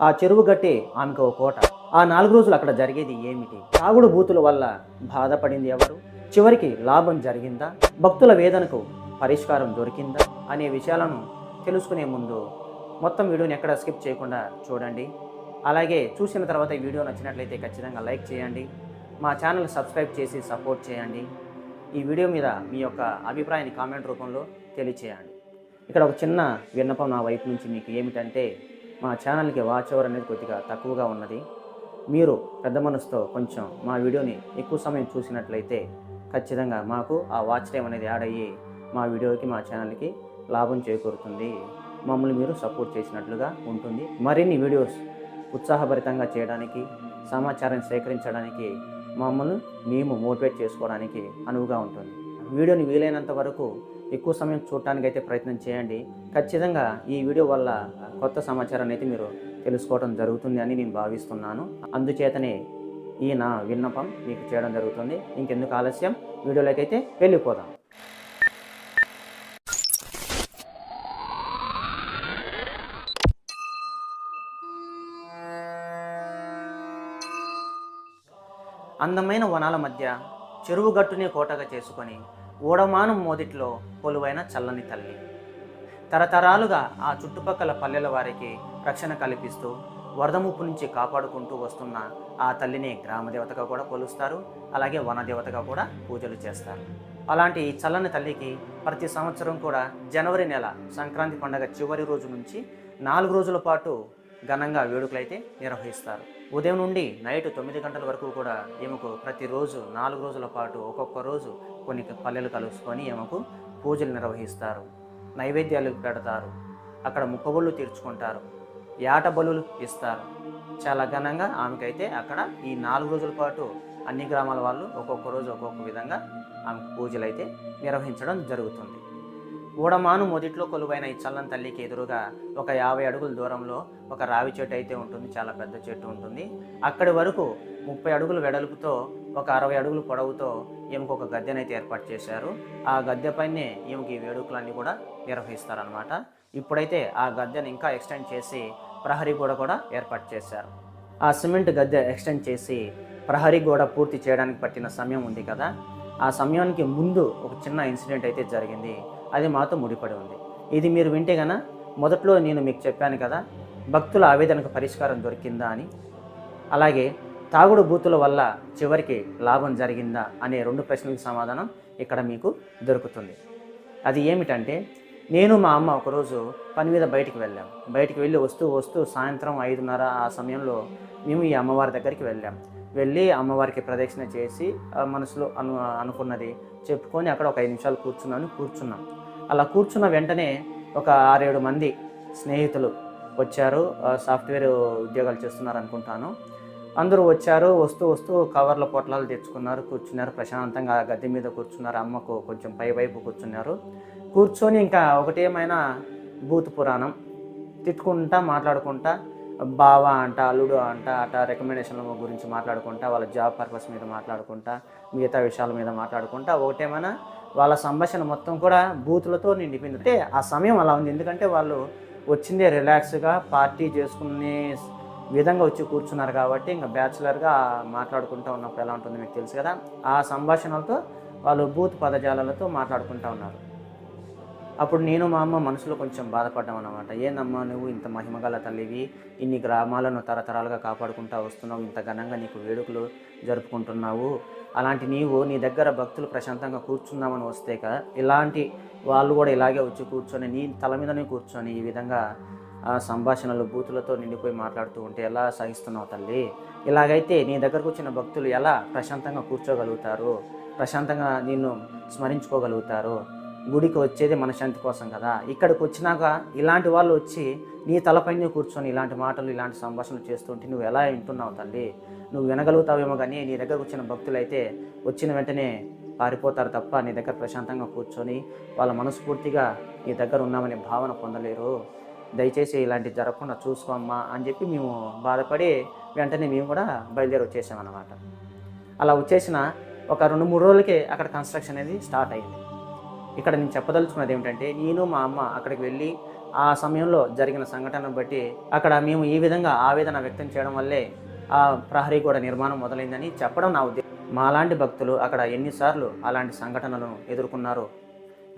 ఆ చెరువు గట్టే ఆమెకు ఒక కోట. ఆ 4 రోజులు అక్కడ జరిగేది ఏమిటి? తాగుడు బూతుల వల్ల బాధపడింది ఎవరు? చివరికి లాభం జరిగిందా? భక్తుల వేదనకు పరిష్కారం దొరికిందా? అనే విషయాలను తెలుసుకునే ముందు మొత్తం వీడియోని ఎక్కడ స్కిప్ చేయకుండా చూడండి. అలాగే చూసిన తర్వాత ఈ వీడియో నచ్చినట్లయితే ఖచ్చితంగా లైక్ చేయండి. మా ఛానల్ సబ్స్క్రైబ్ చేసి సపోర్ట్ చేయండి. ఈ వీడియో మీద మీ యొక్క అభిప్రాయాన్ని కామెంట్ రూపంలో తెలియచేయండి. ఇక్కడ ఒక చిన్న విన్నపం నా వైపు నుంచి మీకు ఏమిటంటే, మా ఛానల్కి వాచ్ అవర్ అనేది కొద్దిగా తక్కువగా ఉన్నది. మీరు పెద్ద మనసుతో కొంచెం మా వీడియోని ఎక్కువ సమయం చూసినట్లయితే ఖచ్చితంగా మాకు ఆ వాచ్ టైం అనేది యాడ్ అయ్యి మా వీడియోకి మా ఛానల్కి లాభం చేకూరుతుంది. మమ్మల్ని మీరు సపోర్ట్ చేసినట్లుగా ఉంటుంది. మరిన్ని వీడియోస్ ఉత్సాహభరితంగా చేయడానికి, సమాచారాన్ని సేకరించడానికి, మమ్మల్ని మేము మోటివేట్ చేసుకోవడానికి అనువుగా ఉంటుంది. వీడియోని వీలైనంత వరకు ఎక్కువ సమయం చూడటానికి అయితే ప్రయత్నం చేయండి. ఖచ్చితంగా ఈ వీడియో వల్ల కొత్త సమాచారాన్ని అయితే మీరు తెలుసుకోవడం జరుగుతుంది అని నేను భావిస్తున్నాను. అందుచేతనే ఈ నా విన్నపం మీకు చేయడం జరుగుతుంది. ఇంకెందుకు ఆలస్యం, వీడియోలోకి అయితే వెళ్ళిపోదాం. అందమైన వనాల మధ్య చెరువు గట్టునే కోటగా చేసుకొని ఓడమానం మోదిట్లో కొలువైన చల్లని తల్లి. తరతరాలుగా ఆ చుట్టుపక్కల పల్లెల వారికి రక్షణ కల్పిస్తూ వరద ముప్పు నుంచి కాపాడుకుంటూ వస్తున్న ఆ తల్లిని గ్రామదేవతగా కూడా కొలుస్తారు. అలాగే వనదేవతగా కూడా పూజలు చేస్తారు. అలాంటి ఈ చల్లని తల్లికి ప్రతి సంవత్సరం కూడా జనవరి నెల సంక్రాంతి పండుగ చివరి రోజు నుంచి 4 రోజుల పాటు ఘనంగా వేడుకలైతే నిర్వహిస్తారు. ఉదయం నుండి నైట్ 9 గంటల వరకు కూడా ఈమెకు ప్రతిరోజు 4 రోజుల పాటు ఒక్కొక్క రోజు కొన్ని పల్లెలు కలుసుకొని ఈమెకు పూజలు నిర్వహిస్తారు. నైవేద్యాలు పెడతారు. అక్కడ ముక్కబొళ్ళు తీర్చుకుంటారు. యాట బలులు ఇస్తారు. చాలా ఘనంగా ఆమెకైతే అక్కడ ఈ 4 రోజుల పాటు అన్ని గ్రామాల వాళ్ళు ఒక్కొక్క రోజు ఒక్కొక్క విధంగా ఆమె పూజలు అయితే నిర్వహించడం జరుగుతుంది. ఓడమాను మొదట్లో కొలువైన ఈ చల్లని తల్లికి ఎదురుగా ఒక 50 అడుగుల దూరంలో ఒక రావి చెట్టు అయితే ఉంటుంది. చాలా పెద్ద చెట్టు ఉంటుంది. అక్కడి వరకు 30 అడుగుల వెడల్పుతో ఒక 60 అడుగుల పొడవుతో ఈమెకు ఒక గద్దెనైతే ఏర్పాటు చేశారు. ఆ గద్దె పైనే ఈమెకి వేడుకలన్నీ కూడా నిర్వహిస్తారనమాట. ఇప్పుడైతే ఆ గద్దెను ఇంకా ఎక్స్టెండ్ చేసి ప్రహరీ గోడ కూడా ఏర్పాటు చేశారు. ఆ సిమెంట్ గద్దె ఎక్స్టెండ్ చేసి ప్రహరీ గోడ పూర్తి చేయడానికి పట్టిన సమయం ఉంది కదా, ఆ సమయానికి ముందు ఒక చిన్న ఇన్సిడెంట్ అయితే జరిగింది. అది మాతో ముడిపడి ఉంది. ఇది మీరు వింటే గన, మొదట్లో నేను మీకు చెప్పాను కదా, భక్తుల ఆవేదనకు పరిష్కారం దొరికిందా అని. అలాగే తాగుడు బూతుల వల్ల చివరికి లాభం జరిగిందా అనే 2 ప్రశ్నలకు సమాధానం ఇక్కడ మీకు దొరుకుతుంది. అది ఏమిటంటే, నేను మా అమ్మ ఒకరోజు పని మీద బయటికి వెళ్ళాం. బయటికి వెళ్ళి వస్తూ సాయంత్రం 5:30 ఆ సమయంలో మేము ఈ అమ్మవారి దగ్గరికి వెళ్ళి అమ్మవారికి ప్రదక్షిణ చేసి మనసులో అనుకున్నది చెప్పుకొని అక్కడ ఒక 5 నిమిషాలు కూర్చున్నాం. అలా కూర్చున్న వెంటనే ఒక 6-7 మంది స్నేహితులు వచ్చారు. సాఫ్ట్వేర్ ఉద్యోగాలు చేస్తున్నారు అనుకుంటాను. అందరూ వచ్చారు. వస్తూ కవర్ల పొట్లాలు తెచ్చుకున్నారు. కూర్చున్నారు. ప్రశాంతంగా గద్దె మీద కూర్చున్నారు. అమ్మకు కొంచెం పైవైపు కూర్చున్నారు. కూర్చొని ఇంకా ఒకటేమైనా భూత పురాణం తిట్టుకుంటా మాట్లాడుకుంటా, బావ అంట, అల్లుడు అంట, అట రికమెండేషన్ల గురించి మాట్లాడుకుంటా, వాళ్ళ జాబ్ పర్పస్ మీద మాట్లాడుకుంటా, మిగతా విషయాల మీద మాట్లాడుకుంటా, ఒకటేమైనా వాళ్ళ సంభాషణ మొత్తం కూడా బూతులతో నిండిపోయింది. అంటే ఆ సమయం అలా ఉంది. ఎందుకంటే వాళ్ళు వచ్చిందే రిలాక్స్గా పార్టీ చేసుకునే విధంగా వచ్చి కూర్చున్నారు కాబట్టి ఇంకా బ్యాచులర్గా మాట్లాడుకుంటూ ఉన్నప్పుడు ఎలా ఉంటుందో మీకు తెలుసు కదా. ఆ సంభాషణలతో వాళ్ళు బూత్ పదజాలతో మాట్లాడుకుంటూ ఉన్నారు. అప్పుడు నేను మా అమ్మ మనసులో కొంచెం బాధపడ్డాం అన్నమాట. ఏందమ్మా నువ్వు ఇంత మహిమగల తల్లివి, ఇన్ని గ్రామాలను తరతరాలుగా కాపాడుకుంటూ వస్తున్నావు, ఇంత ఘనంగా నీకు వేడుకలు జరుపుకుంటున్నావు, అలాంటి నీవు నీ దగ్గర భక్తులు ప్రశాంతంగా కూర్చున్నామని వస్తే కదా, ఇలాంటి వాళ్ళు కూడా ఇలాగే వచ్చి కూర్చొని నీ తల మీదనే కూర్చొని ఈ విధంగా సంభాషణలు బూతులతో నిండిపోయి మాట్లాడుతూ ఉంటే ఎలా సహిస్తున్నావు తల్లి? ఇలాగైతే నీ దగ్గరకు వచ్చిన భక్తులు ఎలా ప్రశాంతంగా కూర్చోగలుగుతారు, ప్రశాంతంగా నిన్ను స్మరించుకోగలుగుతారు? గుడికి వచ్చేది మనశ్శాంతి కోసం కదా. ఇక్కడికి వచ్చినాక ఇలాంటి వాళ్ళు వచ్చి నీ తలపైనే కూర్చొని ఇలాంటి మాటలు ఇలాంటి సంభాషణలు చేస్తుంటే నువ్వు ఎలా వింటున్నావు తల్లి? నువ్వు వినగలుగుతావేమో కానీ నీ దగ్గరకు వచ్చిన భక్తులు అయితే వచ్చిన వెంటనే పారిపోతారు తప్ప నీ దగ్గర ప్రశాంతంగా కూర్చొని వాళ్ళ మనస్ఫూర్తిగా నీ దగ్గర ఉన్నామనే భావన పొందలేరు. దయచేసి ఇలాంటివి జరగకుండా చూసుకోమ్మా అని చెప్పి మేము బాధపడి వెంటనే మేము కూడా బయలుదేరి వచ్చేసామన్నమాట. అలా వచ్చేసిన ఒక 2-3 రోజులకే అక్కడ కన్స్ట్రక్షన్ అనేది స్టార్ట్ అయింది. ఇక్కడ నేను చెప్పదలుచుకున్నది ఏమిటంటే, నేను మా అమ్మ అక్కడికి వెళ్ళి ఆ సమయంలో జరిగిన సంఘటనను బట్టి అక్కడ మేము ఈ విధంగా ఆవేదన వ్యక్తం చేయడం వల్లే ఆ ప్రహరీ గోడ నిర్మాణం మొదలైందని చెప్పడం నా ఉద్దేశం. మాలాంటి భక్తులు అక్కడ ఎన్నిసార్లు అలాంటి సంఘటనలను ఎదుర్కొన్నారో,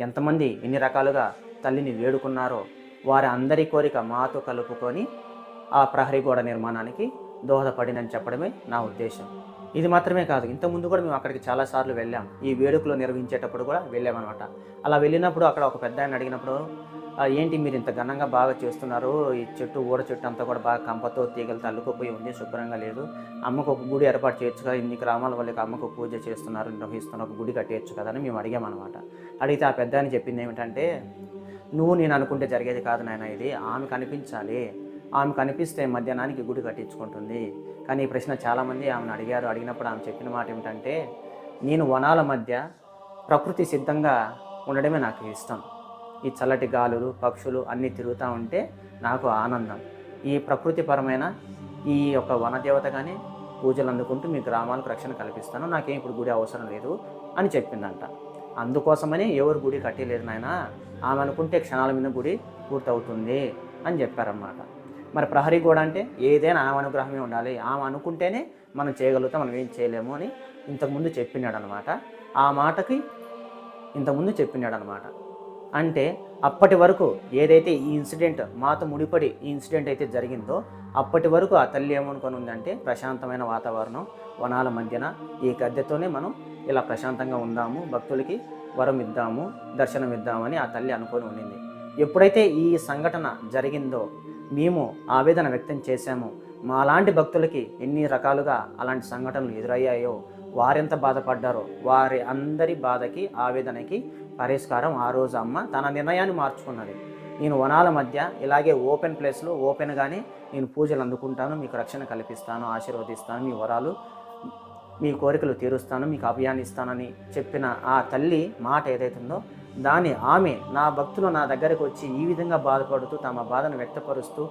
ఎంతమంది ఎన్ని రకాలుగా తల్లిని వేడుకున్నారో, వారి అందరి కోరిక మాతో కలుపుకొని ఆ ప్రహరీ గోడ నిర్మాణానికి దోహదపడిందని చెప్పడమే నా ఉద్దేశం. ఇది మాత్రమే కాదు, ఇంతకుముందు కూడా మేము అక్కడికి చాలాసార్లు వెళ్ళాం. ఈ వేడుకలు నిర్వహించేటప్పుడు కూడా వెళ్ళామన్నమాట. అలా వెళ్ళినప్పుడు అక్కడ ఒక పెద్ద ఆయన అడిగినప్పుడు, ఏంటి మీరు ఇంత ఘనంగా బాగా చేస్తున్నారు, ఈ చెట్టు ఊడ చెట్టు అంతా కూడా బాగా కంపతో తీగలతో అల్లుకుపోయి ఉంది, శుభ్రంగా లేదు, అమ్మకు ఒక గుడి ఏర్పాటు చేయొచ్చు కదా, ఇన్ని గ్రామాల వాళ్ళకి అమ్మకు పూజ చేస్తున్నారు, నిర్వహిస్తున్నారు, ఒక గుడి కట్టేయచ్చు కదా అని మేము అడిగామన్నమాట. అడిగితే ఆ పెద్ద ఆయన చెప్పింది ఏమిటంటే, నువ్వు నేను అనుకుంటే జరిగేది కాదు నాయన, ఇది ఆమె కనిపించాలి, ఆమె కనిపిస్తే మధ్యాహ్నానికి గుడి కట్టించుకుంటుంది. కానీ ఈ ప్రశ్న చాలామంది ఆమెను అడిగారు. అడిగినప్పుడు ఆమె చెప్పిన మాట ఏమిటంటే, నేను వనాల మధ్య ప్రకృతి సిద్ధంగా ఉండడమే నాకు ఇష్టం. ఈ చల్లటి గాలులు పక్షులు అన్నీ తిరుగుతూ ఉంటే నాకు ఆనందం. ఈ ప్రకృతిపరమైన ఈ యొక్క వనదేవతగానే పూజలు అందుకుంటూ మీ గ్రామాలకు రక్షణ కల్పిస్తాను, నాకేం ఇప్పుడు గుడి అవసరం లేదు అని చెప్పిందంట. అందుకోసమని ఎవరు గుడి కట్టలేదు నాయన, ఆమె అనుకుంటే క్షణాల మీద గుడి పూర్తవుతుంది అని చెప్పారన్నమాట. మరి ప్రహరీ గోడ అంటే ఏదైనా ఆమె అనుగ్రహమే ఉండాలి, ఆమె అనుకుంటేనే మనం చేయగలుగుతాం, మనం ఏం చేయలేము అని ఇంతకుముందు చెప్పినాడు అనమాట. ఆ మాటకి ఇంతకుముందు చెప్పినాడు అనమాట. అంటే అప్పటి వరకు ఏదైతే ఈ ఇన్సిడెంట్ మాతో ముడిపడి ఈ ఇన్సిడెంట్ అయితే జరిగిందో అప్పటి వరకు ఆ తల్లి ఏమనుకొని ఉందంటే, ప్రశాంతమైన వాతావరణం వనాల మధ్యన ఈ గద్దెతోనే మనం ఇలా ప్రశాంతంగా ఉందాము, భక్తులకి వరం ఇద్దాము, దర్శనం ఇద్దామని ఆ తల్లి అనుకొని ఉండింది. ఎప్పుడైతే ఈ సంఘటన జరిగిందో మేము ఆవేదన వ్యక్తం చేశాము. మాలాంటి భక్తులకి ఎన్ని రకాలుగా అలాంటి సంఘటనలు ఎదురయ్యాయో, వారెంత బాధపడ్డారో, వారి అందరి బాధకి ఆవేదనకి పరిష్కారం ఆ రోజు అమ్మ తన నిర్ణయాన్ని మార్చుకున్నది. నేను వనాల మధ్య ఇలాగే ఓపెన్ ప్లేస్లో ఓపెన్గానే నేను పూజలు అందుకుంటాను, మీకు రక్షణ కల్పిస్తాను, ఆశీర్వదిస్తాను, మీ వరాలు మీ కోరికలు తీరుస్తాను, మీకు అభయాన్ని ఇస్తానని చెప్పిన ఆ తల్లి మాట ఏదైతుందో దాన్ని ఆమె నా భక్తులు నా దగ్గరకు వచ్చి ఈ విధంగా బాధపడుతూ తమ బాధను వ్యక్తపరుస్తూ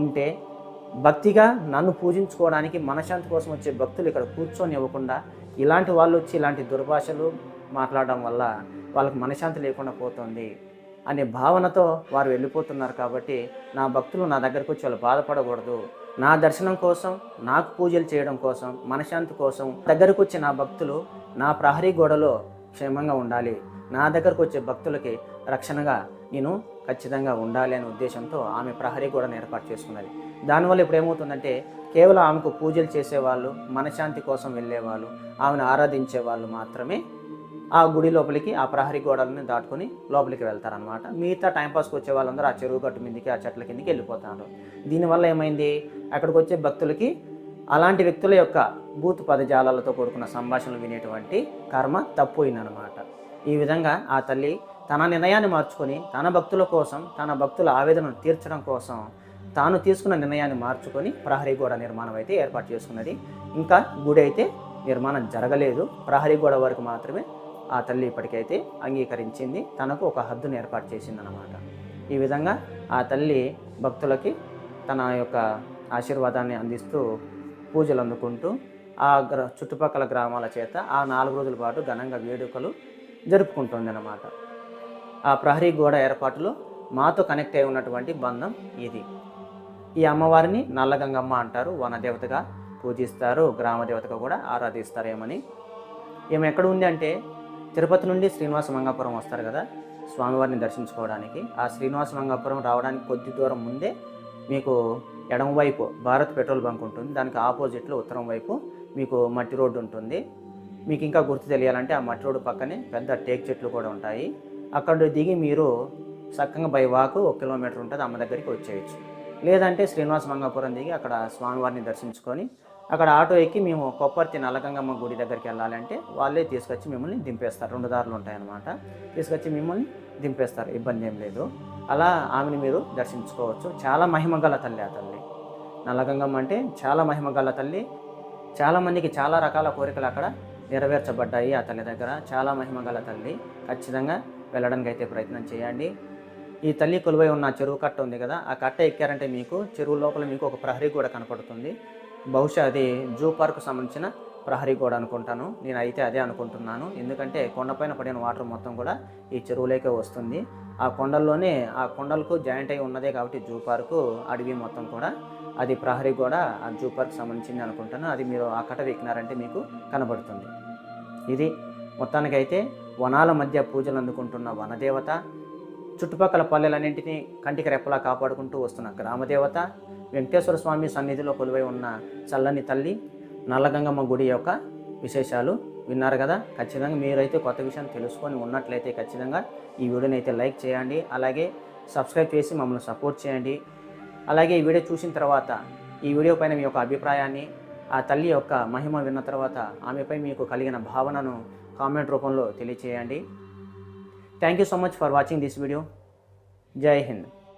ఉంటే, భక్తిగా నన్ను పూజించుకోవడానికి మనశ్శాంతి కోసం వచ్చే భక్తులు ఇక్కడ కూర్చొని ఇవ్వకుండా ఇలాంటి వాళ్ళు వచ్చి ఇలాంటి దుర్భాషలు మాట్లాడడం వల్ల వాళ్ళకి మనశ్శాంతి లేకుండా పోతుంది అనే భావనతో వారు వెళ్ళిపోతున్నారు. కాబట్టి నా భక్తులు నా దగ్గరకు వచ్చి వాళ్ళు బాధపడకూడదు, నా దర్శనం కోసం, నాకు పూజలు చేయడం కోసం, మనశ్శాంతి కోసం దగ్గరకు వచ్చి నా భక్తులు నా ప్రహరీ గోడలో క్షేమంగా ఉండాలి, నా దగ్గరకు వచ్చే భక్తులకి రక్షణగా నేను ఖచ్చితంగా ఉండాలి అనే ఉద్దేశంతో ఆమె ప్రహరీ గోడను ఏర్పాటు చేసుకున్నది. దానివల్ల ఇప్పుడు ఏమవుతుందంటే, కేవలం ఆమెకు పూజలు చేసేవాళ్ళు, మనశ్శాంతి కోసం వెళ్ళేవాళ్ళు, ఆమెను ఆరాధించే వాళ్ళు మాత్రమే ఆ గుడి లోపలికి ఆ ప్రహరీ గోడలను దాటుకొని లోపలికి వెళ్తారనమాట. మిగతా టైంపాస్కి వచ్చే వాళ్ళందరూ ఆ చెరువు గట్టు మీదకి, ఆ చెట్ల కిందకి వెళ్ళిపోతారు. దీనివల్ల ఏమైంది, అక్కడికి వచ్చే భక్తులకి అలాంటి వ్యక్తుల యొక్క బూతు పదజాలాలతో కూడుకున్న సంభాషణలు వినేటువంటి కర్మ తప్పోయిందనమాట. ఈ విధంగా ఆ తల్లి తన నిర్ణయాన్ని మార్చుకొని తన భక్తుల కోసం, తన భక్తుల ఆవేదనను తీర్చడం కోసం తాను తీసుకున్న నిర్ణయాన్ని మార్చుకొని ప్రహరీ గోడ నిర్మాణం అయితే ఏర్పాటు చేసుకున్నది. ఇంకా గుడి అయితే నిర్మాణం జరగలేదు, ప్రహరీ గోడ వరకు మాత్రమే ఆ తల్లి ఇప్పటికైతే అంగీకరించింది, తనకు ఒక హద్దును ఏర్పాటు చేసిందనమాట. ఈ విధంగా ఆ తల్లి భక్తులకి తన యొక్క ఆశీర్వాదాన్ని అందిస్తూ పూజలు అందుకుంటూ ఆ చుట్టుపక్కల గ్రామాల చేత ఆ 4 రోజుల పాటు ఘనంగా వేడుకలు జరుపుకుంటుంది అన్నమాట. ఆ ప్రహరీ గోడ ఏర్పాటులో మాతో కనెక్ట్ అయి ఉన్నటువంటి బంధం ఇది. ఈ అమ్మవారిని నల్లగంగమ్మ అంటారు, వనదేవతగా పూజిస్తారు, గ్రామదేవతగా కూడా ఆరాధిస్తారేమని. ఈమె ఎక్కడ ఉంది అంటే, తిరుపతి నుండి శ్రీనివాస మంగాపురం వస్తారు కదా స్వామివారిని దర్శించుకోవడానికి. ఆ శ్రీనివాస మంగాపురం రావడానికి కొద్ది దూరం ముందే మీకు ఎడమవైపు భారత్ పెట్రోల్ బంక్ ఉంటుంది, దానికి ఆపోజిట్లో ఉత్తరం వైపు మీకు మట్టి రోడ్డు ఉంటుంది. మీకు ఇంకా గుర్తు తెలియాలంటే ఆ మట్టి రోడ్డు పక్కనే పెద్ద టేక్ చెట్లు కూడా ఉంటాయి. అక్కడ దిగి మీరు చక్కగా బై వాక్ 1 కిలోమీటర్ ఉంటుంది, అమ్మ దగ్గరికి వచ్చేయచ్చు. లేదంటే శ్రీనివాస మంగాపురం దిగి అక్కడ స్వామివారిని దర్శించుకొని అక్కడ ఆటో ఎక్కి మేము కొప్పర్తి నల్లగంగమ్మ గుడి దగ్గరికి వెళ్ళాలంటే వాళ్ళే తీసుకొచ్చి మిమ్మల్ని దింపేస్తారు. 2 దారులు ఉంటాయన్నమాట, తీసుకొచ్చి మిమ్మల్ని దింపేస్తారు, ఇబ్బంది ఏం లేదు. అలా ఆమెను మీరు దర్శించుకోవచ్చు. చాలా మహిమగల తల్లి ఆ తల్లి. నల్లగంగమ్మ అంటే చాలా మహిమగల తల్లి. చాలామందికి చాలా రకాల కోరికలు అక్కడ నెరవేర్చబడ్డాయి ఆ తల్లి దగ్గర. చాలా మహిమగల తల్లి. ఖచ్చితంగా వెళ్ళడానికి అయితే ప్రయత్నం చేయండి. ఈ తల్లి కొలువై ఉన్న చెరువు కట్ట ఉంది కదా, ఆ కట్ట ఎక్కారంటే మీకు చెరువు లోపల మీకు ఒక ప్రహరీ గోడ కనపడుతుంది. బహుశా అది జూ పార్కు సంబంధించిన ప్రహరీ గోడ అనుకుంటాను, నేను అయితే అదే అనుకుంటున్నాను. ఎందుకంటే కొండపైన పడిన వాటర్ మొత్తం కూడా ఈ చెరువులోకే వస్తుంది. ఆ కొండల్లోనే ఆ కొండలకు జాయింట్ అయి ఉన్నదే కాబట్టి జూ పార్కు అడవి మొత్తం కూడా అది ప్రహరీ కూడా ఆ జూ పార్క్ సంబంధించింది అనుకుంటాను. అది మీరు ఆ కట్ట ఎక్కినారంటే మీకు కనబడుతుంది. ఇది మొత్తానికైతే వనాల మధ్య పూజలు అందుకుంటున్న వనదేవత, చుట్టుపక్కల పల్లెలన్నింటినీ కంటికి రెప్పలా కాపాడుకుంటూ వస్తున్న గ్రామదేవత, వెంకటేశ్వర స్వామి సన్నిధిలో కొలువై ఉన్న చల్లని తల్లి, నల్లగంగమ్మ గుడి యొక్క విశేషాలు విన్నారు కదా. ఖచ్చితంగా మీరైతే కొత్త విషయాన్ని తెలుసుకొని ఉన్నట్లయితే ఖచ్చితంగా ఈ వీడియోని అయితే లైక్ చేయండి, అలాగే సబ్స్క్రైబ్ చేసి మమ్మల్ని సపోర్ట్ చేయండి. అలాగే ఈ వీడియో చూసిన తర్వాత ఈ వీడియో పైన మీ యొక్క అభిప్రాయాన్ని, ఆ తల్లి యొక్క మహిమ విన్న తర్వాత ఆమెపై మీకు కలిగిన భావనను కామెంట్ రూపంలో తెలియచేయండి. Thank you so much for watching this video. జై హింద్.